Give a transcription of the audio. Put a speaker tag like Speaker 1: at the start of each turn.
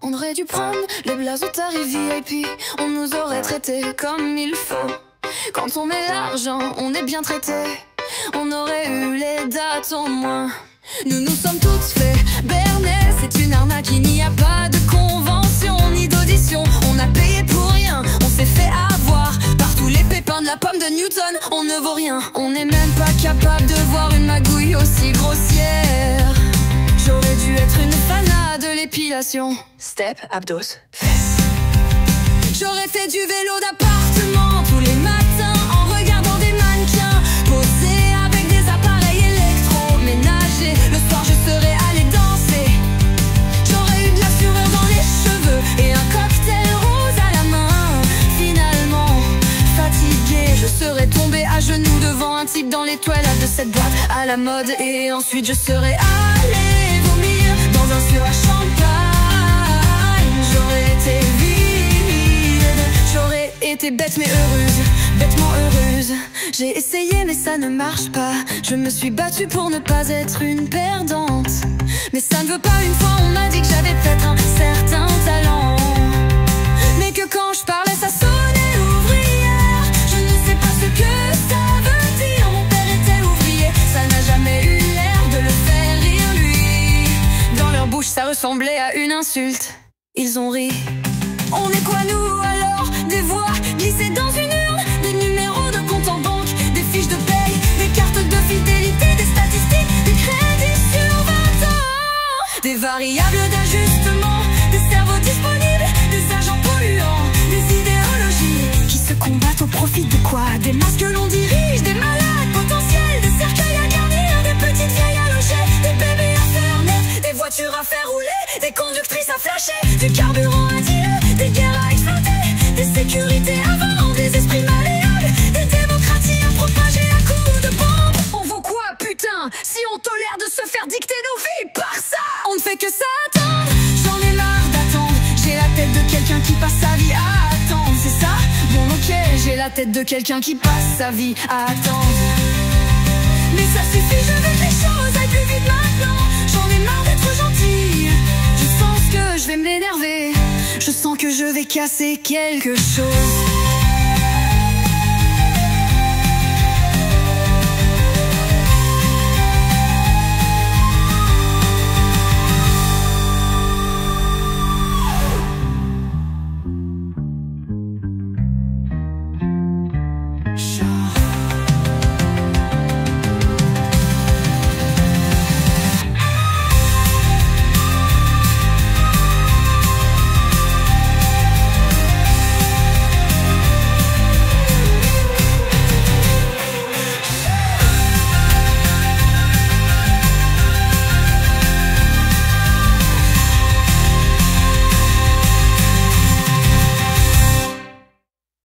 Speaker 1: On aurait dû prendre les blazes au tarif VIP. On nous aurait traités comme il faut. Quand on met l'argent, on est bien traité. On aurait eu les dates en moins. Nous nous sommes toutes fait berner. C'est une arnaque, il n'y a pas de convention ni d'audition. On a payé pour rien, on s'est fait avoir par tous les pépins de la pomme de Newton. On ne vaut rien, on n'est même pas capable de voir une magouille aussi grossière. J'aurais dû être une fana de l'épilation. Step, abdos, fesses. J'aurais fait du vélo d'appartement tous les matins en regardant des mannequins posés avec des appareils électroménagers. Le soir je serais allée danser. J'aurais eu de la fureur dans les cheveux et un cocktail rose à la main. Finalement, fatiguée, je serais tombée à genoux devant un type dans les toilettes de cette boîte à la mode. Et ensuite je serais allée vomir dans un seau à champagne. J'aurais été vide, j'aurais été bête mais heureuse, bêtement heureuse. J'ai essayé mais ça ne marche pas. Je me suis battue pour ne pas être une perdante. Mais ça ne veut pas, une fois on m'a dit que j'avais peut-être un certain talent, mais que quand je parlais ça sonnait ouvrière. Je ne sais pas ce que ça veut dire. Mon père était ouvrier, ça n'a jamais eu l'air de le faire rire lui. Dans leur bouche ça ressemblait à une insulte. Ils ont ri. On est quoi nous alors? Des voix glissées dans une urne, des numéros de compte en banque, des fiches de paye, des cartes de fidélité, des statistiques, des crédits sur 20 ans, des variables d'ajustement, des cerveaux disponibles, des agents polluants, des idéologies qui se combattent au profit de quoi? Des masses que l'on dirige, des malades potentiels, des cercueils à garnir, des petites vieilles à loger, des bébés à faire naître, des voitures à faire rouler, des conductrices à flasher, du carburant à dealer, des guerres à exploiter, des sécurités à vendre, des esprits malléables, des démocraties à propager à coups de bombe. On vaut quoi, putain, si on tolère de se faire dicter nos vies par ça? On ne fait que ça attendre. J'en ai marre d'attendre. J'ai la tête de quelqu'un qui passe sa vie à attendre. C'est ça? Bon ok, j'ai la tête de quelqu'un qui passe sa vie à attendre. Mais ça suffit, je veux que les choses aillent plus vite maintenant. J'en ai marre d'être gentille. Je sens que je vais m'énerver. Je sens que je vais casser quelque chose.